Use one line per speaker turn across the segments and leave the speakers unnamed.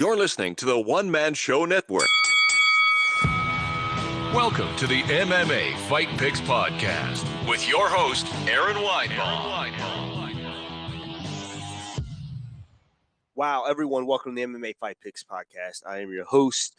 You're listening to the One Man Show Network. Welcome to the MMA Fight Picks podcast with your host, Aaron Weinbaum.
Wow, everyone, welcome to the MMA Fight Picks podcast. I am your host,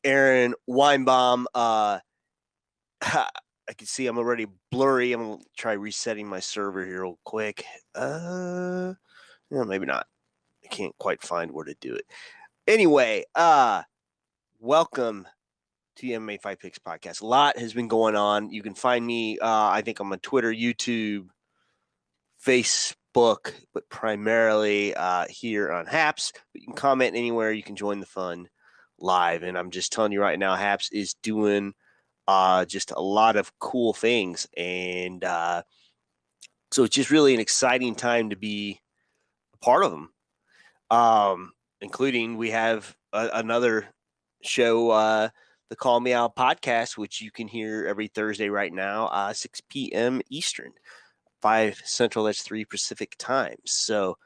Aaron Weinbaum. I can see I'm already blurry. I'm going to try resetting my server here real quick. Maybe not. I can't quite find where to do it. Anyway, welcome to the MMA Fight Picks podcast. A lot has been going on. You can find me, I think I'm on Twitter, YouTube, Facebook, but primarily here on Haps. But you can comment anywhere. You can join the fun live. And I'm just telling you right now, Haps is doing just a lot of cool things. And so it's just really an exciting time to be a part of them. Including we have another show, the Call Me Out podcast, which you can hear every Thursday right now, 6 p.m. Eastern, 5 Central, that's 3 Pacific time. So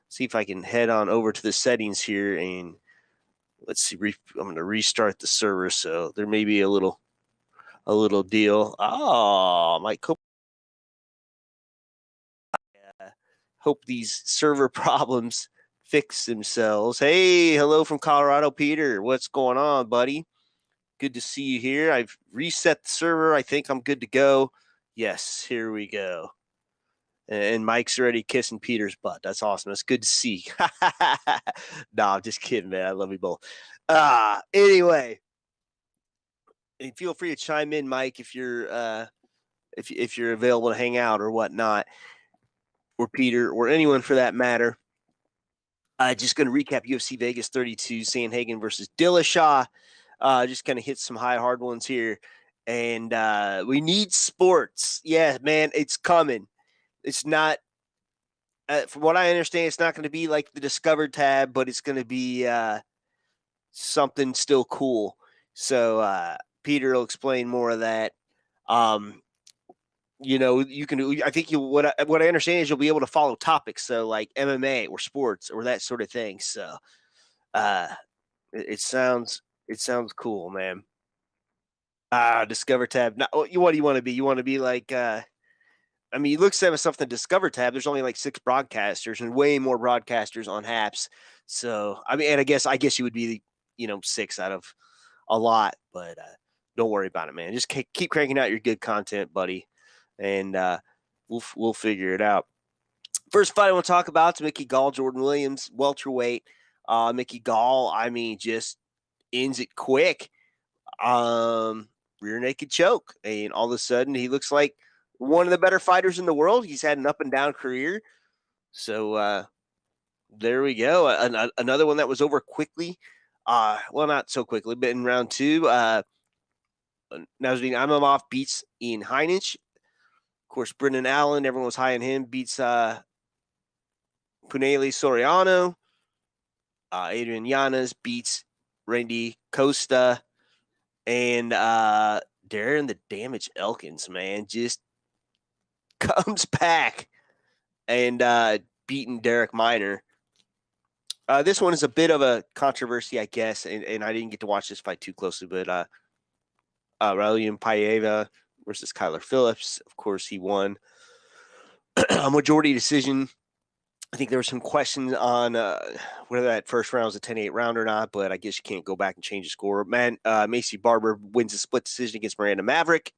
see if I can head on over to the settings here and let's see. I'm going to restart the server. So there may be a little deal. Oh, my hope these server problems fix themselves. Hey, hello from Colorado, Peter. What's going on, buddy? Good to see you here. I've reset the server. I think I'm good to go. Yes, here we go. And Mike's already kissing Peter's butt. That's awesome. That's good to see. No, I'm just kidding, man. I love you both. Anyway, and feel free to chime in, Mike, if you're if you're available to hang out or whatnot, or Peter, or anyone for that matter. Just going to recap UFC Vegas 32, Sandhagen versus Dillashaw. Just going to hit some high hard ones here. And we need sports. Yeah, man, it's coming. It's not, from what I understand, it's not going to be like the Discover tab, but it's going to be something still cool. So Peter will explain more of that. You can. I think what I understand is you'll be able to follow topics, so like MMA or sports or that sort of thing. So, it sounds cool, man. Discover tab. Now, what do you want to be? You want to be like? You look at something Discover tab. There's only like 6 broadcasters and way more broadcasters on Haps. So and I guess you would be 6 out of a lot, but don't worry about it, man. Just keep cranking out your good content, buddy. And we'll figure it out. First fight I want to talk about is Mickey Gall, Jordan Williams, welterweight. Mickey Gall, just ends it quick. Rear naked choke. And all of a sudden, he looks like one of the better fighters in the world. He's had an up and down career. So there we go. Another one that was over quickly. Well, not so quickly, but in round 2. Nasruddin Imavov beats Ian Heinisch. Of course, Brendan Allen, everyone was high on him, beats Punahele Soriano. Adrian Yanez beats Randy Costa. And Darren the Damage Elkins, man, just comes back and beating Derek Minor. This one is a bit of a controversy, I guess, and I didn't get to watch this fight too closely, but Raulian Paiva versus Kyler Phillips. Of course, he won a majority decision. I think there were some questions on whether that first round was a 10-8 round or not, but I guess you can't go back and change the score. Macy Barber wins a split decision against Miranda Maverick.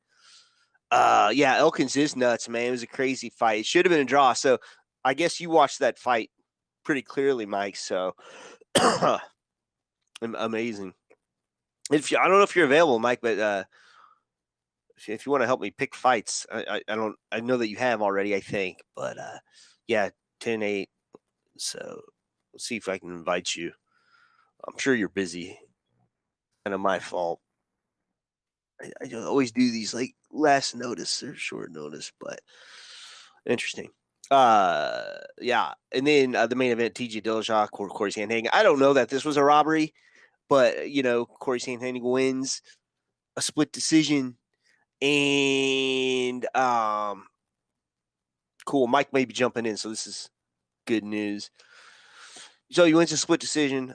Elkins is nuts, man. It was a crazy fight. It should have been a draw. So I guess you watched that fight pretty clearly, Mike. So amazing. I don't know if you're available, Mike, but if you want to help me pick fights, I know that you have already, I think, but 10-8. So let's see if I can invite you. I'm sure you're busy. Kind of my fault. I always do these like last notice or short notice, but interesting. And then the main event, TJ Dillashaw, Corey Sandhagen. I don't know that this was a robbery, but Corey Sandhagen wins a split decision. And cool. Mike may be jumping in, so this is good news. So he wins a split decision.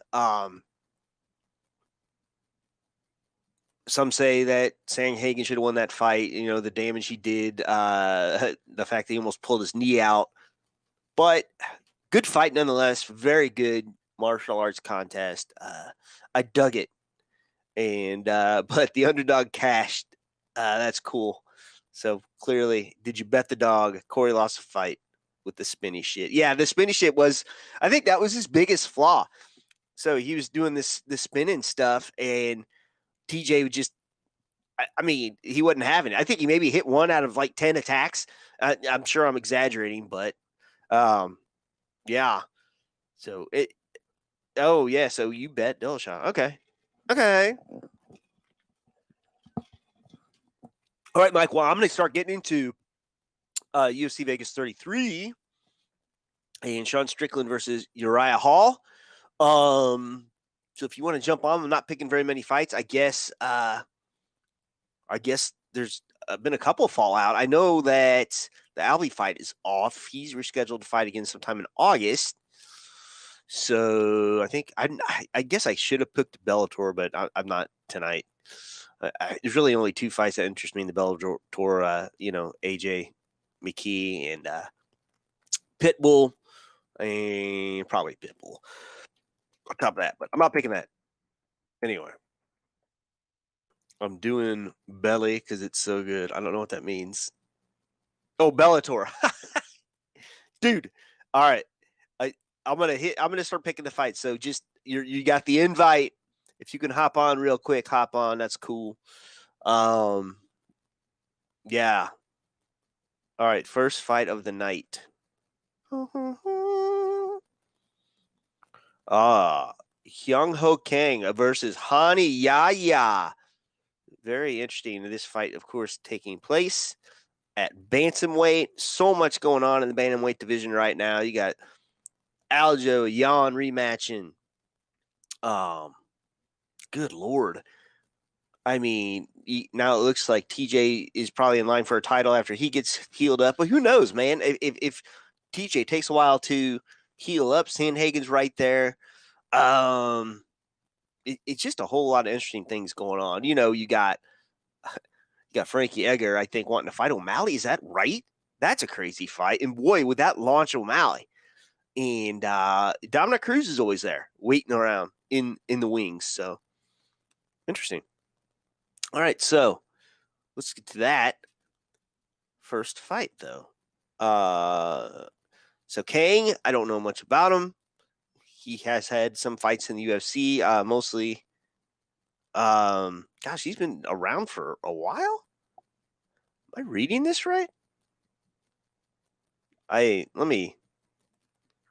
some say that Sandhagen should have won that fight. You know, the damage he did, the fact that he almost pulled his knee out. But good fight nonetheless. Very good martial arts contest. I dug it. And but the underdog cashed. That's cool. So clearly, did you bet the dog? Corey lost a fight with the spinny shit. Yeah, the spinny shit was, I think that was his biggest flaw. So he was doing the spinning stuff, and TJ would just, I mean, he wasn't having it. I think he maybe hit 1 out of like 10 attacks. I'm sure I'm exaggerating, but yeah. So oh yeah. So you bet Dillashaw. Okay. All right, Mike. Well, I'm going to start getting into UFC Vegas 33 and Sean Strickland versus Uriah Hall. So if you want to jump on, I'm not picking very many fights. I guess there's been a couple fallout. I know that the Alvey fight is off. He's rescheduled to fight again sometime in August. So I think I guess I should have picked Bellator, but I'm not tonight. There's really only 2 fights that interest me in the Bellator. AJ McKee and Pitbull, and probably Pitbull on top of that. But I'm not picking that anyway. I'm doing Belly because it's so good. I don't know what that means. Oh, Bellator, dude. All right, I'm gonna start picking the fight. So just you got the invite. If you can hop on real quick, hop on. That's cool. Yeah. All right, first fight of the night. Kyung Kang versus Yahya. Very interesting. This fight, of course, taking place at Bantamweight. So much going on in the Bantamweight division right now. You got Aljo, Jan rematching. Good Lord. I mean, now it looks like TJ is probably in line for a title after he gets healed up. But who knows, man? If TJ takes a while to heal up, Sandhagen's right there. It's just a whole lot of interesting things going on. You know, you got Frankie Edgar, I think, wanting to fight O'Malley. Is that right? That's a crazy fight. And boy, would that launch O'Malley. And Dominic Cruz is always there, waiting around in the wings. So interesting. All right, so let's get to that first fight, though. So Kang, I don't know much about him. He has had some fights in the UFC, mostly. Gosh, he's been around for a while. Am I reading this right? Let me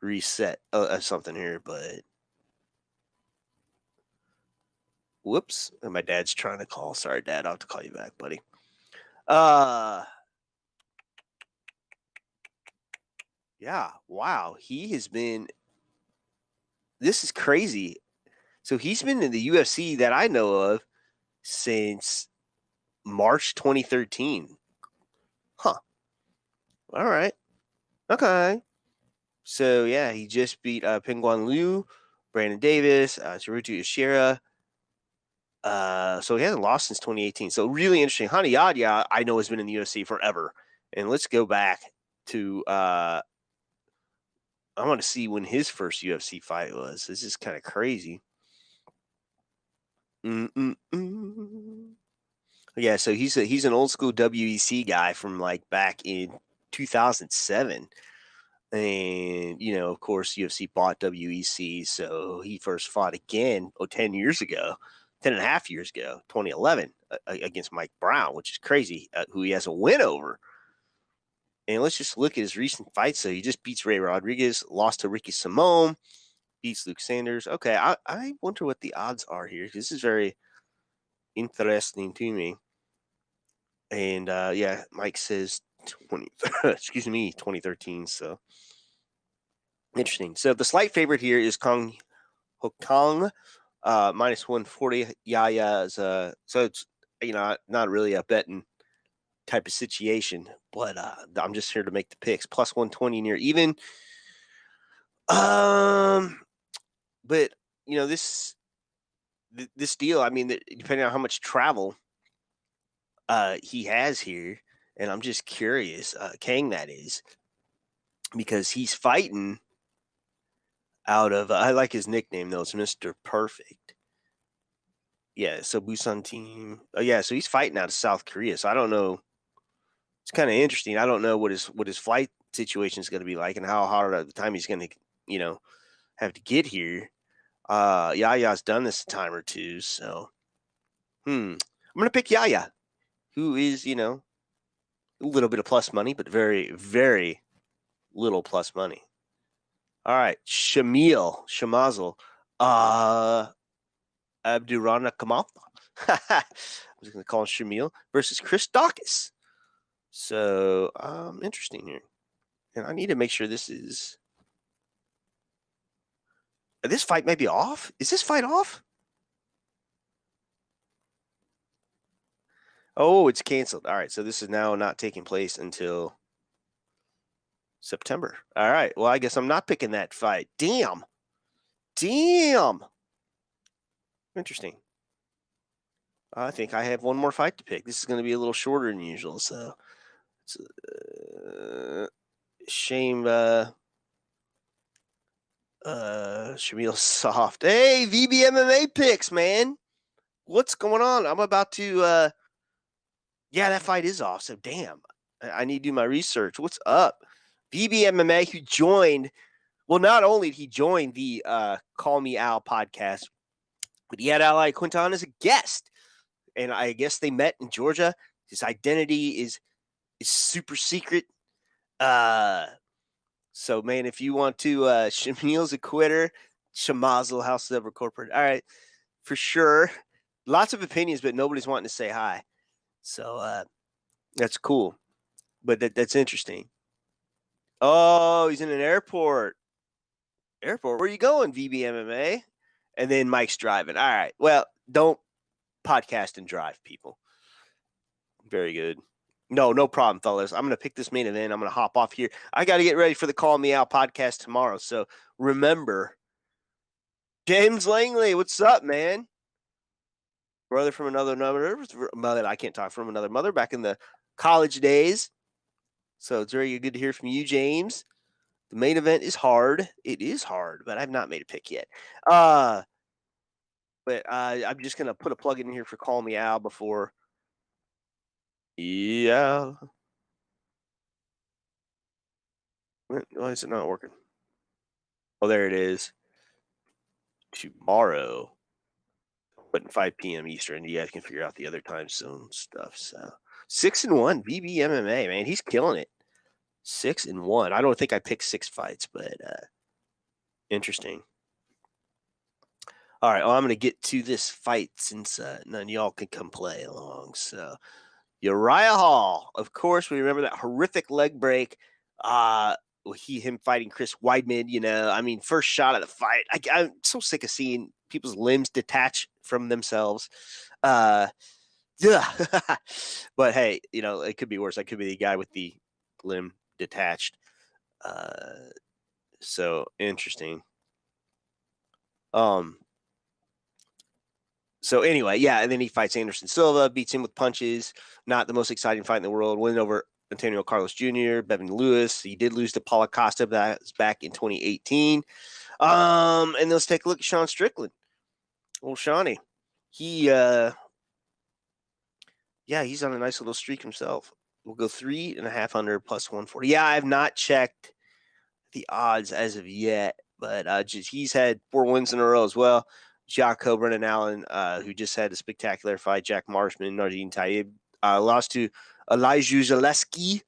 reset something here, but whoops, my dad's trying to call. Sorry, Dad, I'll have to call you back, buddy. Yeah, wow, he has been. This is crazy. So he's been in the UFC that I know of since March 2013. Huh. All right. Okay. So, yeah, he just beat Pingguan Liu, Brandon Davis, Teruto Yoshida. So he hasn't lost since 2018. So really interesting. Yahya, I know, has been in the UFC forever. And let's go back to I want to see when his first UFC fight was. This is kind of crazy. Yeah, so he's an old school WEC guy from like back in 2007. And, you know, of course, UFC bought WEC. So he first fought again 10 years ago, 10 and a half years ago, 2011, against Mike Brown, which is crazy, who he has a win over. And let's just look at his recent fights. So he just beats Ray Rodriguez, lost to Ricky Simone, beats Luke Sanders. Okay, I wonder what the odds are here, because this is very interesting to me. And, yeah, Mike says 2013. So interesting. So the slight favorite here is Kang, minus 140. Yahya is so it's, you know, not really a betting type of situation, but I'm just here to make the picks. Plus 120 near even. But you know, this this deal, I mean, depending on how much travel he has here, and I'm just curious, Kang that is, because he's fighting out of I like his nickname though, it's Mr. Perfect. Yeah, so Busan team. Oh yeah, so he's fighting out of South Korea. So I don't know. It's kind of interesting. I don't know what his flight situation is going to be like and how hard at the time he's going to, have to get here. Yahya's done this a time or two, so I'm going to pick Yahya, who is, a little bit of plus money, but very, very little plus money. All right, Shamazel, Abdurrahman I was going to call him Shamil versus Chris Dawkins. So, interesting here. And I need to make sure this fight may be off. Is this fight off? Oh, it's canceled. All right. So this is now not taking place until September. All right. Well, I guess I'm not picking that fight. Damn. Interesting. I think I have one more fight to pick. This is going to be a little shorter than usual. So it's shame. Shamil Soft. Hey, VBMMA Picks, man. What's going on? I'm about to yeah, that fight is off. So damn. I need to do my research. What's up? VBMMA, who joined, well, not only did he join the Call Me Al podcast, but he had Ally Quinton as a guest. And I guess they met in Georgia. His identity is super secret. So, man, if you want to, Shamil's a quitter, Shamazel, House of Corporate. All right, for sure. Lots of opinions, but nobody's wanting to say hi. So, that's cool. But that's interesting. Oh, he's in an airport. Where are you going, VBMMA? And then Mike's driving. All right. Well, don't podcast and drive, people. Very good. No problem, fellas. I'm going to pick this main event. I'm going to hop off here. I got to get ready for the Call Me Out podcast tomorrow. So remember, James Langley, what's up, man? Brother from another mother. I can't talk from another mother back in the college days. So it's very good to hear from you, James. The main event is hard. It is hard, but I've not made a pick yet. But I'm just going to put a plug in here for Call Me Out before. Yeah. Why is it not working? Oh, there it is. Tomorrow, but 5 p.m. Eastern. You guys can figure out the other time zone stuff. So 6-1 VBMMA, man. He's killing it. 6-1. I don't think I picked 6 fights, but interesting. All right, well, I'm going to get to this fight since none of y'all can come play along. So Uriah Hall, of course, we remember that horrific leg break. Him fighting Chris Weidman, I mean, first shot of the fight. I'm so sick of seeing people's limbs detach from themselves. Yeah. But hey, it could be worse. I could be the guy with the limb detached. So interesting. So anyway, yeah, and then he fights Anderson Silva, beats him with punches. Not the most exciting fight in the world. Win over Antonio Carlos Jr., Bevan Lewis. He did lose to Paulo Costa, but that was back in 2018. And let's take a look at Sean Strickland. Well, Shawnee, he, he's on a nice little streak himself. We'll go 3.5 under plus 140. Yeah, I have not checked the odds as of yet, but he's had 4 wins in a row as well. Jocko, Brennan Allen, who just had a spectacular fight. Jack Marshman, Nardine Taib, lost to Elijah Zaleski.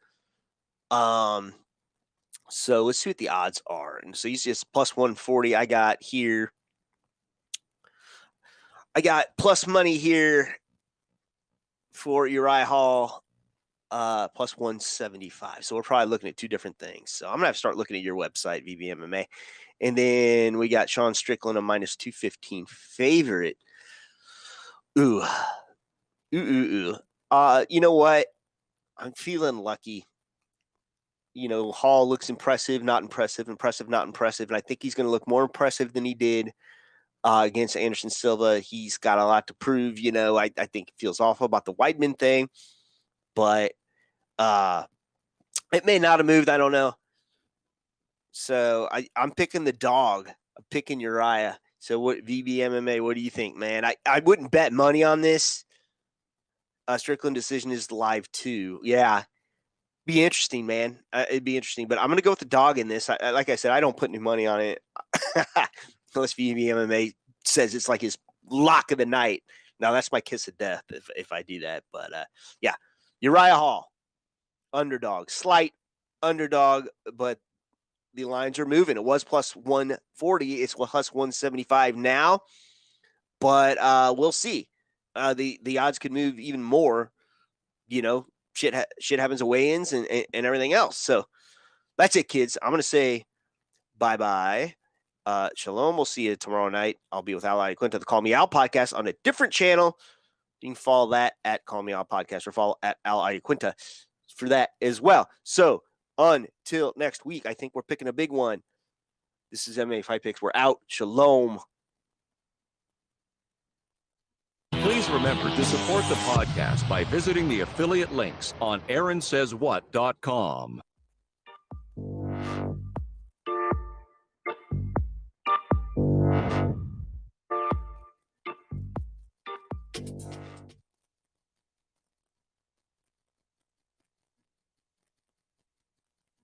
So let's see what the odds are. And so he's just plus 140. I got plus money here for Uriah Hall, plus 175. So we're probably looking at 2 different things. So I'm going to have to start looking at your website, VBMMA. And then we got Sean Strickland, a minus 215 favorite. Ooh. You know what? I'm feeling lucky. Hall looks impressive, not impressive, impressive, not impressive. And I think he's going to look more impressive than he did against Anderson Silva. He's got a lot to prove. You know, I think it feels awful about the Weidman thing, but it may not have moved. I don't know. So I'm picking the dog. I'm picking Uriah. So what, VBMMA, what do you think, man? I wouldn't bet money on this. Strickland decision is live too. Yeah. Be interesting, man. It'd be interesting. But I'm going to go with the dog in this. Like I said, I don't put any money on it. Unless VBMMA says it's like his lock of the night. Now, that's my kiss of death if I do that. But, yeah. Uriah Hall, underdog. Slight underdog, but the lines are moving. It was plus 140. It's plus 175 now. But we'll see. The odds could move even more. You know, shit happens at weigh-ins and everything else. So that's it, kids. I'm going to say bye-bye. Shalom. We'll see you tomorrow night. I'll be with Al Iaquinta, the Call Me Al podcast on a different channel. You can follow that at Call Me Al podcast or follow at Al Iaquinta for that as well. So until next week, I think we're picking a big one. This is MMA Fight Picks. We're out. Shalom.
Please remember to support the podcast by visiting the affiliate links on AaronSaysWhat.com.